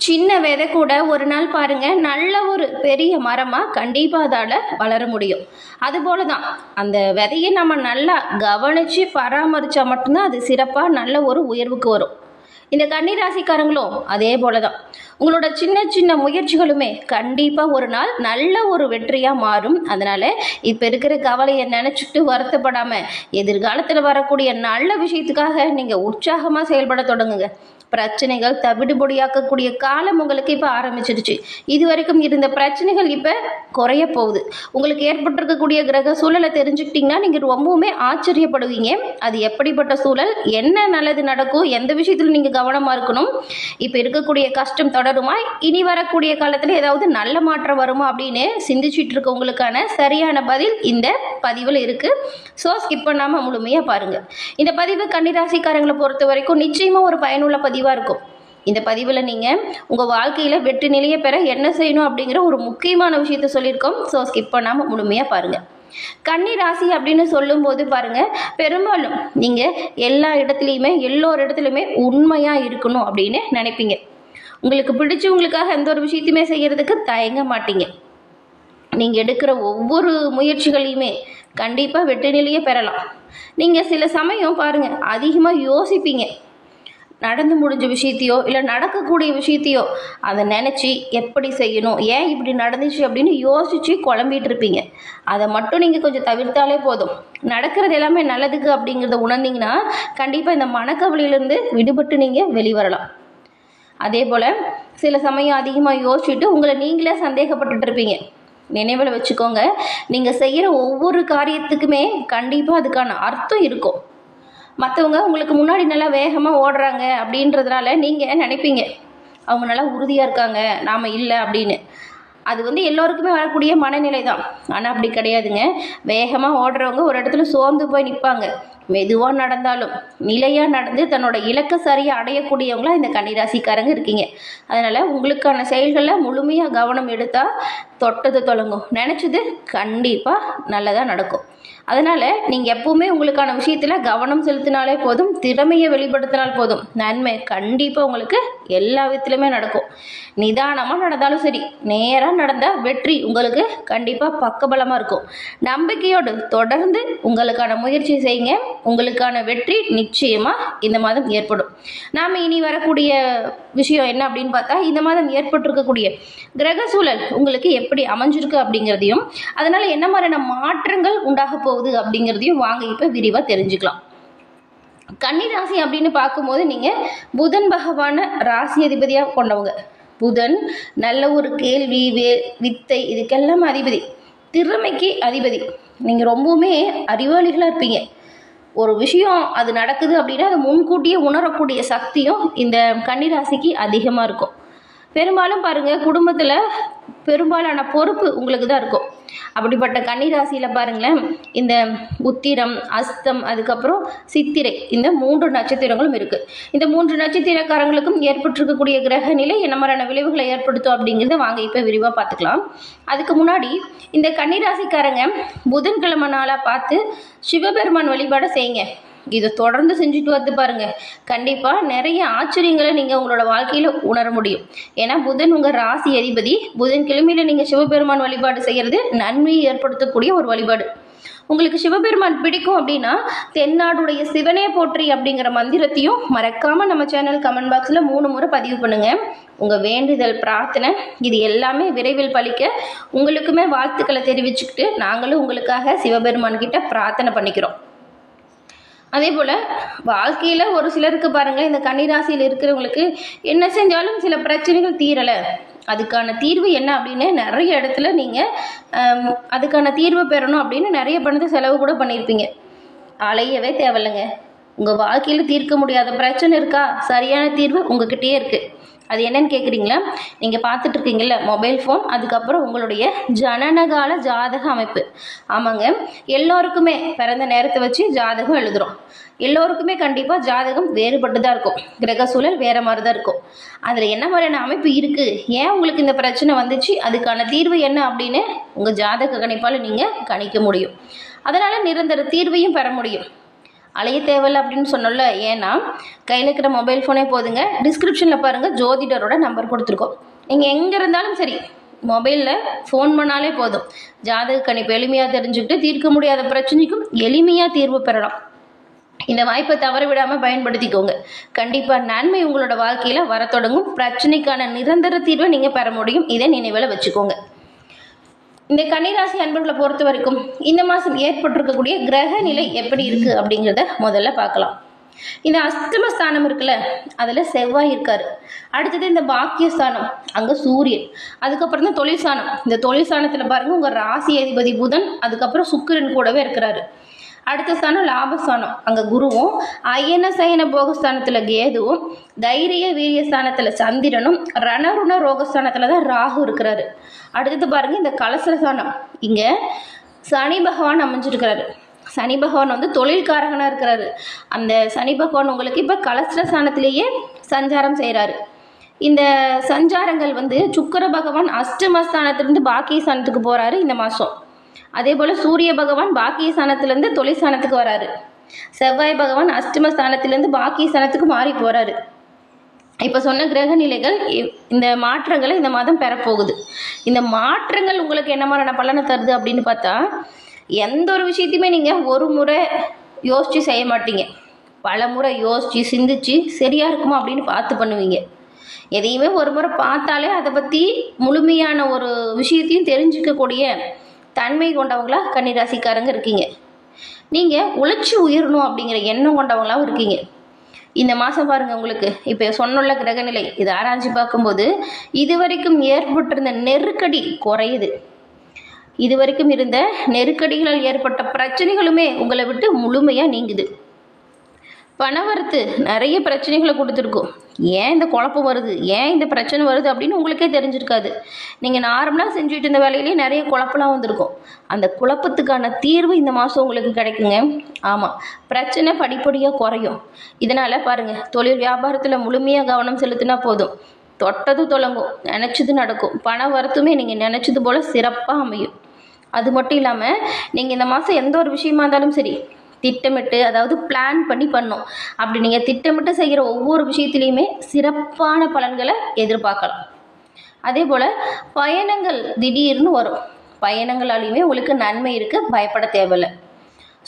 சின்ன விதை கூட ஒரு நாள் பாருங்க நல்ல ஒரு பெரிய மரமாக கண்டிப்பாக அதால் வளர முடியும். அதுபோல தான் அந்த விதையை நம்ம நல்லா கவனித்து பராமரித்தா மட்டும்தான் அது சிறப்பாக நல்ல ஒரு உயர்வுக்கு வரும். இந்த கன்னிராசிக்காரங்களும் அதே போல தான். உங்களோட சின்ன சின்ன முயற்சிகளுமே கண்டிப்பாக ஒரு நாள் நல்ல ஒரு வெற்றியாக மாறும். அதனால் இப்போ இருக்கிற கவலையை நினச்சிட்டு வருத்தப்படாமல் எதிர்காலத்தில் வரக்கூடிய நல்ல விஷயத்துக்காக நீங்கள் உற்சாகமாக செயல்பட தொடங்குங்க. பிரச்சனைகள் தவிடுபொடியாக்கக்கூடிய காலம் உங்களுக்கு இப்போ ஆரம்பிச்சிடுச்சு. இது வரைக்கும் இருந்த பிரச்சனைகள் இப்போ குறைய போகுது. உங்களுக்கு ஏற்பட்டிருக்கக்கூடிய கிரக சூழலை தெரிஞ்சுக்கிட்டிங்கன்னா நீங்கள் ரொம்பவுமே ஆச்சரியப்படுவீங்க. அது எப்படிப்பட்ட சூழல், என்ன நல்லது நடக்கும், எந்த விஷயத்தில் நீங்கள் கவனமாக இருக்கணும், இப்போ இருக்கக்கூடிய கஷ்டம் தொடருமா, இனி வரக்கூடிய காலத்தில் ஏதாவது நல்ல மாற்றம் வருமா அப்படின்னு சிந்திச்சுட்டு இருக்கவங்களுக்கான சரியான பதில் இந்த பதிவில் இருக்குது. ஸோ ஸ்கிப் பண்ணாமல் முழுமையாக பாருங்கள். இந்த பதிவு கன்னிராசிக்காரங்களை பொறுத்த வரைக்கும் நிச்சயமாக ஒரு பயனுள்ள பதிவாக இருக்கும். இந்த பதிவில் நீங்கள் உங்கள் வாழ்க்கையில் வெற்றி நிலையை பெற என்ன செய்யணும் அப்படிங்கிற ஒரு முக்கியமான விஷயத்த சொல்லியிருக்கோம். ஸோ ஸ்கிப் பண்ணாமல் முழுமையாக பாருங்கள். கன்னி ராசி அப்படின்னு சொல்லும்போது பாருங்கள், பெரும்பாலும் நீங்கள் எல்லா இடத்துலையுமே எல்லோரு இடத்துலையுமே உண்மையாக இருக்கணும் அப்படின்னு நினைப்பீங்க. உங்களுக்கு பிடிச்சவங்களுக்காக எந்த ஒரு விஷயத்தையுமே செய்கிறதுக்கு தயங்க மாட்டீங்க. நீங்கள் எடுக்கிற ஒவ்வொரு முயற்சிகளையுமே கண்டிப்பாக வெற்றி நிலையை பெறலாம். நீங்கள் சில சமயம் பாருங்கள் அதிகமாக யோசிப்பீங்க. நடந்து முடிஞ்ச விஷயத்தையோ இல்லை நடக்கக்கூடிய விஷயத்தையோ அதை நினச்சி எப்படி செய்யணும், ஏன் இப்படி நடந்துச்சு அப்படின்னு யோசித்து குழம்பிட்டு இருப்பீங்க. அதை மட்டும் நீங்கள் கொஞ்சம் தவிர்த்தாலே போதும். நடக்கிறது எல்லாமே நல்லதுக்கு அப்படிங்கிறத உணர்ந்தீங்கன்னா கண்டிப்பாக இந்த மனக்கவலையிலேருந்து விடுபட்டு நீங்கள் வெளிவரலாம். அதே போல் சில சமயம் அதிகமாக யோசிச்சுட்டு உங்களை நீங்களே சந்தேகப்பட்டுட்டு இருப்பீங்க. நினைவில் வச்சுக்கோங்க, நீங்கள் செய்கிற ஒவ்வொரு காரியத்துக்குமே கண்டிப்பாக அதுக்கான அர்த்தம் இருக்கும். மற்றவங்க உங்களுக்கு முன்னாடி நல்லா வேகமாக ஓடுறாங்க அப்படின்றதுனால நீங்கள் நினைப்பீங்க அவங்க நல்லா உறுதியாக இருக்காங்க, நாம் இல்லை அப்படின்னு. அது எல்லோருக்குமே வரக்கூடிய மனநிலை தான். ஆனால் அப்படி கிடையாதுங்க. வேகமாக ஓடுறவங்க ஒரு இடத்துல சோர்ந்து போய் நிற்பாங்க. மெதுவாக நடந்தாலும் நிலையாக நடந்து தன்னோட இலக்கை சரியாக அடையக்கூடியவங்களாம் இந்த கன்னிராசிக்காரங்க இருக்கீங்க. அதனால் உங்களுக்கான செயல்களில் முழுமையாக கவனம் எடுத்தால் தொட்டது தொடங்கும், நினச்சது கண்டிப்பாக நல்லதாக நடக்கும். அதனால் நீங்கள் எப்போவுமே உங்களுக்கான விஷயத்தில் கவனம் செலுத்தினாலே போதும், திறமையை வெளிப்படுத்தினால் போதும், நன்மை கண்டிப்பாக உங்களுக்கு எல்லா விதத்துலையுமே நடக்கும். நிதானமாக நடந்தாலும் சரி, நேராக நடந்தால் வெற்றி உங்களுக்கு கண்டிப்பாக பக்கபலமாக இருக்கும். நம்பிக்கையோடு தொடர்ந்து உங்களுக்கான முயற்சி செய்யுங்க. உங்களுக்கான வெற்றி நிச்சயமாக இந்த மாதம் ஏற்படும். நாம் இனி வரக்கூடிய விஷயம் என்ன அப்படின்னு பார்த்தா, இந்த மாதம் ஏற்பட்டிருக்கக்கூடிய கிரக சூழல் உங்களுக்கு எப்படி அமைஞ்சிருக்கு அப்படிங்கிறதையும் அதனால் என்ன மாதிரியான மாற்றங்கள் உண்டாக போகுது அப்படிங்கிறதையும் வாங்க இப்போ விரிவாக தெரிஞ்சுக்கலாம். கன்னிராசி அப்படின்னு பார்க்கும்போது நீங்கள் புதன் பகவான ராசி அதிபதியாக கொண்டவங்க. புதன் நல்ல ஒரு கேள்வி வித்தை இதுக்கெல்லாம் அதிபதி, திறமைக்கு அதிபதி. நீங்கள் ரொம்பவுமே அறிவாளிகளாக இருப்பீங்க. ஒரு விஷயம் அது நடக்குது அப்படின்னா அதை முன்கூட்டியே உணரக்கூடிய சக்தியும் இந்த கன்னிராசிக்கு அதிகமாக இருக்கும். பெரும்பாலும் பாருங்கள் குடும்பத்தில் பெரும்பாலான பொறுப்பு உங்களுக்கு தான் இருக்கும். அப்படிப்பட்ட கன்னிராசியில் பாருங்களேன், இந்த உத்திரம், அஸ்தம், அதுக்கப்புறம் சித்திரை, இந்த 3 நட்சத்திரங்களும் இருக்குது. இந்த 3 நட்சத்திரக்காரங்களுக்கும் ஏற்பட்டிருக்கக்கூடிய கிரக நிலை என்ன மாதிரியான விளைவுகளை ஏற்படுத்தும் அப்படிங்கிறத வாங்க இப்போ விரிவாக பார்த்துக்கலாம். அதுக்கு முன்னாடி இந்த கன்னிராசிக்காரங்க புதன்கிழமை நாளாக பார்த்து சிவபெருமான் வழிபாடு செய்யுங்க. இதை தொடர்ந்து செஞ்சுட்டு வந்து பாருங்கள், கண்டிப்பாக நிறைய ஆச்சரியங்களை நீங்கள் உங்களோட வாழ்க்கையில் உணர முடியும். ஏன்னா புதன் உங்கள் ராசி அதிபதி. புதன் கிழமையில் நீங்கள் சிவபெருமான் வழிபாடு செய்கிறது நன்மையை ஏற்படுத்தக்கூடிய ஒரு வழிபாடு. உங்களுக்கு சிவபெருமான் பிடிக்கும் அப்படின்னா தென்னாடுடைய சிவனே போற்றி அப்படிங்கிற மந்திரத்தையும் மறக்காமல் நம்ம சேனல் கமெண்ட் பாக்ஸில் 3 முறை பதிவு பண்ணுங்கள். உங்கள் வேண்டுதல், பிரார்த்தனை இது எல்லாமே விரைவில் பலிக்க உங்களுக்குமே வாழ்த்துக்களை தெரிவிச்சுக்கிட்டு நாங்களும் உங்களுக்காக சிவபெருமான் கிட்ட பிரார்த்தனை பண்ணிக்கிறோம். அதே போல் வாழ்க்கையில் ஒரு சிலருக்கு பாருங்கள், இந்த கன்னிராசியில் இருக்கிறவங்களுக்கு என்ன செஞ்சாலும் சில பிரச்சனைகள் தீரலை. அதுக்கான தீர்வு என்ன அப்படின்னு நிறைய இடத்துல நீங்கள் அதுக்கான தீர்வு பெறணும் அப்படின்னு நிறைய பணத்தை செலவு கூட பண்ணியிருப்பீங்க. அலையவே தேவையில்லைங்க. உங்கள் வாழ்க்கையில் தீர்க்க முடியாத பிரச்சனை இருக்கா, சரியான தீர்வு உங்ககிட்டயே இருக்குது. அது என்னன்னு கேட்குறீங்களா? நீங்கள் பார்த்துட்ருக்கீங்கள மொபைல் ஃபோன், அதுக்கப்புறம் உங்களுடைய ஜனனகால ஜாதக அமைப்பு. ஆமாங்க, எல்லோருக்குமே பிறந்த நேரத்தை வச்சு ஜாதகம் எழுதுகிறோம். எல்லோருக்குமே கண்டிப்பாக ஜாதகம் வேறுபட்டு தான் இருக்கும். கிரக சூழல் வேறு மாதிரி தான் இருக்கும். அதில் என்ன மாதிரியான அமைப்பு இருக்குது, ஏன் உங்களுக்கு இந்த பிரச்சனை வந்துச்சு, அதுக்கான தீர்வு என்ன அப்படின்னு உங்கள் ஜாதக கணிப்பால் நீங்கள் கணிக்க முடியும். அதனால் நிரந்தர தீர்வையும் பெற முடியும். அலைய தேவையில்லை அப்படின்னு சொன்னோம்ல. ஏன்னா கையில் இருக்கிற மொபைல் ஃபோனே போதுங்க. டிஸ்கிரிப்ஷனில் பாருங்கள், ஜோதிடரோட நம்பர் கொடுத்துருக்கோம். நீங்கள் எங்கே இருந்தாலும் சரி மொபைலில் ஃபோன் பண்ணாலே போதும். ஜாதக கணிப்பு எளிமையாக தெரிஞ்சுக்கிட்டு தீர்க்க முடியாத பிரச்சனைக்கும் எளிமையாக தீர்வு பெறலாம். இந்த வாய்ப்பை தவற விடாமல் பயன்படுத்திக்கோங்க. கண்டிப்பாக நன்மை உங்களோட வாழ்க்கையில் வர தொடங்கும். பிரச்சனைக்கான நிரந்தர தீர்வை நீங்கள் பெற முடியும். இதை நினைவில் வச்சுக்கோங்க. இந்த கன்னிராசி அன்பர்களை பொறுத்த வரைக்கும் இந்த மாதம் ஏற்பட்டிருக்கக்கூடிய கிரக நிலை எப்படி இருக்குது அப்படிங்கிறத முதல்ல பார்க்கலாம். இந்த அஷ்டமஸ்தானம் இருக்குல்ல, அதில் செவ்வாய் இருக்கார். அடுத்தது இந்த பாக்கியஸ்தானம், அங்கே சூரியன். அதுக்கப்புறம் தான் தொழில் ஸ்தானம். இந்த தொழில் ஸ்தானத்தில் பாருங்கள், உங்கள் ராசி அதிபதி புதன், அதுக்கப்புறம் சுக்கிரன் கூடவே இருக்கிறாரு. அடுத்த ஸ்தானம் லாபஸ்தானம், அங்கே குருவும். அயன சயன போகஸ்தானத்தில் கேதுவும், தைரிய வீரியஸ்தானத்தில் சந்திரனும், ரணருண ரோகஸ்தானத்தில் தான் ராகு இருக்கிறாரு. அடுத்தது பாருங்கள், இந்த கலசஸ்தானம், இங்கே சனி பகவான் அமைஞ்சிருக்கிறாரு. சனி பகவான் வந்து தொழில்காரகனாக இருக்கிறாரு. அந்த சனி பகவான் உங்களுக்கு இப்போ கலஸ்திரஸ்தானத்திலேயே சஞ்சாரம் செய்கிறாரு. இந்த சஞ்சாரங்கள் வந்து சுக்கிர பகவான் அஷ்டமஸ்தானத்திலிருந்து பாக்கியஸ்தானத்துக்கு போகிறாரு இந்த மாதம். அதே போல் சூரிய பகவான் பாக்கியஸ்தானத்திலேருந்து தொழிற்ஸ்தானத்துக்கு வராரு. செவ்வாய் பகவான் அஷ்டமஸ்தானத்திலேருந்து பாக்கியஸ்தானத்துக்கு மாறி போகிறாரு. இப்போ சொன்ன கிரக நிலைகள் இந்த மாற்றங்களை இந்த மாதம் பெறப்போகுது. இந்த மாற்றங்கள் உங்களுக்கு என்ன மாதிரியான பலனை தருது அப்படின்னு பார்த்தா, எந்த ஒரு விஷயத்தையுமே நீங்கள் ஒரு முறை யோசித்து செய்ய மாட்டீங்க. பல முறை யோசித்து சிந்திச்சு சரியாக இருக்குமா அப்படின்னு பார்த்து பண்ணுவீங்க. எதையுமே ஒரு முறை பார்த்தாலே அதை பற்றி முழுமையான ஒரு விஷயத்தையும் தெரிஞ்சிக்கக்கூடிய தன்மை கொண்டவங்களா கன்னிராசிக்காரங்க இருக்கீங்க. நீங்கள் உழைச்சி உயரணும் அப்படிங்கிற எண்ணம் கொண்டவங்களாகவும் இருக்கீங்க. இந்த மாதம் பாருங்கள், உங்களுக்கு இப்போ சொன்னுள்ள கிரகநிலை இதை ஆராய்ச்சி பார்க்கும்போது இதுவரைக்கும் ஏற்பட்டிருந்த நெருக்கடி குறையுது. இதுவரைக்கும் இருந்த நெருக்கடிகளால் ஏற்பட்ட பிரச்சனைகளுமே உங்களை விட்டு முழுமையாக நீங்குது. பணவரத்து நிறைய பிரச்சனைகளை கொடுத்துருக்கும். ஏன் இந்த குழப்பம் வருது, ஏன் இந்த பிரச்சனை வருது அப்படின்னு உங்களுக்கே தெரிஞ்சிருக்காது. நீங்கள் நார்மலாக செஞ்சுட்டு இருந்த வேலையிலேயே நிறைய குழப்பம்லாம் வந்திருக்கும். அந்த குழப்பத்துக்கான தீர்வு இந்த மாதம் உங்களுக்கு கிடைக்குங்க. ஆமாம், பிரச்சனை படிப்படியாக குறையும். இதனால் பாருங்கள், தொழில் வியாபாரத்தில் முழுமையாக கவனம் செலுத்தினா போதும். தொட்டது தொடங்கும், நினச்சது நடக்கும். பண வரத்துமே நீங்கள் நினச்சது போல் சிறப்பாக அமையும். அது மட்டும் இல்லாமல் நீங்கள் இந்த மாதம் எந்த ஒரு விஷயமா இருந்தாலும் சரி திட்டமிட்டு, அதாவது பிளான் பண்ணி பண்ணணும். அப்படி நீங்கள் திட்டமிட்டு செய்கிற ஒவ்வொரு விஷயத்துலையுமே சிறப்பான பலன்களை எதிர்பார்க்கலாம். அதே போல் பயணங்கள் திடீர்னு வரும். பயணங்களாலையுமே உங்களுக்கு நன்மை இருக்குது, பயப்பட தேவையில்லை.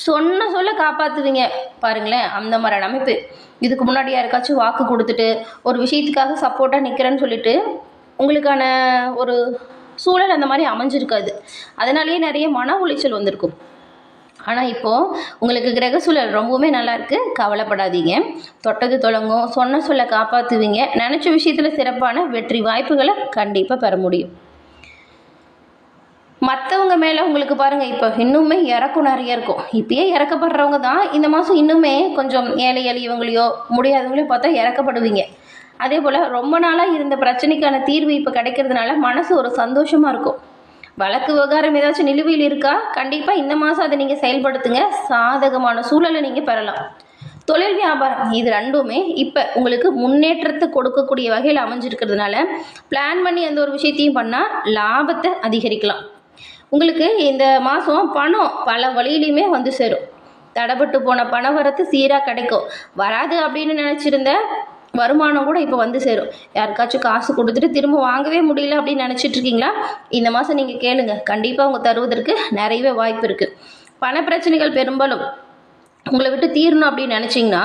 சொல்ல காப்பாற்றுவீங்க பாருங்களேன், அந்த மாதிரியான அமைப்பு. இதுக்கு முன்னாடி யாருக்காச்சும் வாக்கு கொடுத்துட்டு ஒரு விஷயத்துக்காக சப்போர்ட்டாக நிற்கிறேன்னு சொல்லிட்டு உங்களுக்கான ஒரு சூழல் அந்த மாதிரி அமைஞ்சிருக்காது. அதனாலேயே நிறைய மன உளைச்சல் வந்திருக்கும். ஆனால் இப்போது உங்களுக்கு கிரக சூழல் ரொம்பவுமே நல்லாயிருக்கு, கவலைப்படாதீங்க. தொட்டது தொடங்கும், சொல்ல காப்பாற்றுவீங்க. நினச்ச விஷயத்தில் சிறப்பான வெற்றி வாய்ப்புகளை கண்டிப்பாக பெற முடியும். மற்றவங்க மேலே உங்களுக்கு பாருங்கள், இப்போ இன்னுமே இறக்கம் நிறைய இருக்கும். இப்பயே இறக்கப்படுறவங்க தான் இந்த மாதம் இன்னுமே கொஞ்சம் ஏழை எளியவங்களையோ முடியாதவங்களையோ பார்த்தா இறக்கப்படுவீங்க. அதே போல் ரொம்ப நாளாக இருந்த பிரச்சனைக்கான தீர்வு இப்போ கிடைக்கிறதுனால மனசு ஒரு சந்தோஷமாக இருக்கும். வழக்கு விவகாரம் ஏதாச்சும் நிலுவையில் இருக்கா, கண்டிப்பாக இந்த மாதம் அதை நீங்கள் செயல்படுத்துங்க. சாதகமான சூழலை நீங்கள் பெறலாம். தொழில் வியாபாரம் இது ரெண்டுமே இப்போ உங்களுக்கு முன்னேற்றத்தை கொடுக்கக்கூடிய வகையில் அமைஞ்சிருக்கிறதுனால பிளான் பண்ணி எந்த ஒரு விஷயத்தையும் பண்ணால் லாபத்தை அதிகரிக்கலாம். உங்களுக்கு இந்த மாதம் பணம் பல வழியிலையுமே வந்து சேரும். தடைப்பட்டு போன பண வரத்து சீராக கிடைக்கும். வராது அப்படின்னு நினச்சிருந்த வருமானம் கூட இப்போ வந்து சேரும். யாருக்காச்சும் காசு கொடுத்துட்டு திரும்ப வாங்கவே முடியல அப்படின்னு நினச்சிட்டு இருக்கீங்களா, இந்த மாதம் நீங்கள் கேளுங்க, கண்டிப்பாக அவங்க தருவதற்கு நிறையவே வாய்ப்பு இருக்குது. பண பிரச்சனைகள் பெரும்பாலும் உங்களை விட்டு தீரணும் அப்படின்னு நினச்சிங்கன்னா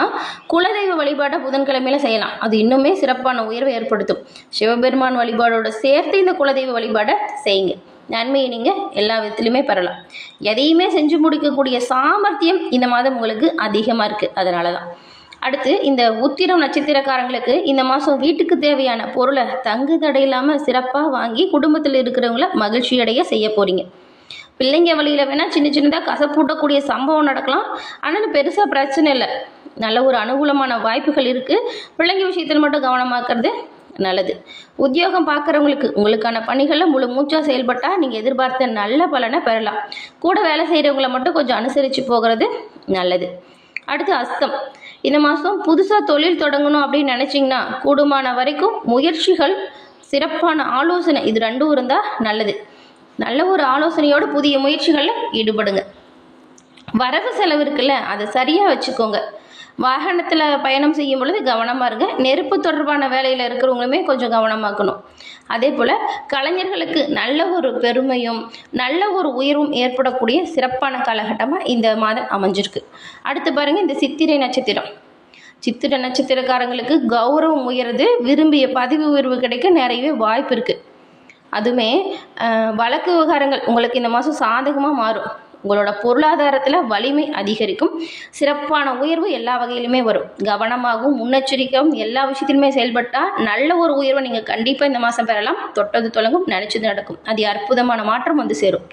குலதெய்வ வழிபாட்டை புதன்கிழமையில செய்யலாம். அது இன்னுமே சிறப்பான உயர்வை ஏற்படுத்தும். சிவபெருமான் வழிபாடோடு சேர்த்து இந்த குலதெய்வ வழிபாடை செய்யுங்க. நன்மையை நீங்கள் எல்லா விதத்துலையுமே பெறலாம். எதையுமே செஞ்சு முடிக்கக்கூடிய சாமர்த்தியம் இந்த மாதம் உங்களுக்கு அதிகமாக இருக்குது. அதனால தான். அடுத்து இந்த உத்திரம் நட்சத்திரக்காரங்களுக்கு இந்த மாதம் வீட்டுக்கு தேவையான பொருளை தங்கு தடை இல்லாமல் சிறப்பாக வாங்கி குடும்பத்தில் இருக்கிறவங்கள மகிழ்ச்சி அடைய செய்ய போகிறீங்க. பிள்ளைங்க வழியில் வேணால் சின்ன சின்னதாக கசப்பூட்டக்கூடிய சம்பவம் நடக்கலாம். ஆனால் பெருசாக பிரச்சனை இல்லை. நல்ல ஒரு அனுகூலமான வாய்ப்புகள் இருக்குது. பிள்ளைங்க விஷயத்தில் மட்டும் கவனமாக்குறது நல்லது. உத்தியோகம் பார்க்குறவங்களுக்கு உங்களுக்கான பணிகளில் முழு மூச்சாக செயல்பட்டால் நீங்கள் எதிர்பார்த்த நல்ல பலனை பெறலாம். கூட வேலை செய்கிறவங்களை மட்டும் கொஞ்சம் அனுசரித்து போகிறது நல்லது. அடுத்து அஸ்தம். இந்த மாதம் புதுசாக தொழில் தொடங்கணும் அப்படின்னு நினச்சிங்கன்னா கூடுமான வரைக்கும் முயற்சிகள், சிறப்பான ஆலோசனை இது ரெண்டும் இருந்தால் நல்லது. நல்ல ஒரு ஆலோசனையோடு புதிய முயற்சிகளில் ஈடுபடுங்க. வரவு செலவு இருக்குல்ல, அதை சரியாக வச்சுக்கோங்க. வாகனத்தில் பயணம் செய்யும் பொழுது கவனமாக இருங்க. நெருப்பு தொடர்பான வேலையில் இருக்கிறவங்களுமே கொஞ்சம் கவனமாக்கணும். அதே போல் கலைஞர்களுக்கு நல்ல ஒரு பெருமையும் நல்ல ஒரு உயர்வும் ஏற்படக்கூடிய சிறப்பான காலகட்டமாக இந்த மாதம் அமைஞ்சிருக்கு. அடுத்து பாருங்கள், இந்த சித்திரை நட்சத்திரம். சித்திரை நட்சத்திரக்காரங்களுக்கு கௌரவம் உயருது, விரும்பிய பதவி உயர்வு கிடைக்க நிறையவே வாய்ப்பு இருக்குது. அதுவுமே வழக்கு விவகாரங்கள் உங்களுக்கு இந்த மாதம் சாதகமாக மாறும். உங்களோட பொருளாதாரத்தில் வலிமை அதிகரிக்கும். சிறப்பான உயர்வு எல்லா வகையிலுமே வரும். கவனமாகவும் முன்னெச்சரிக்கையும் எல்லா விஷயத்திலுமே செயல்பட்டால் நல்ல ஒரு உயர்வை நீங்கள் கண்டிப்பாக இந்த மாதம் பெறலாம். தொட்டது தொடங்கும், நினச்சது நடக்கும். அது அற்புதமான மாற்றம் வந்து சேரும்.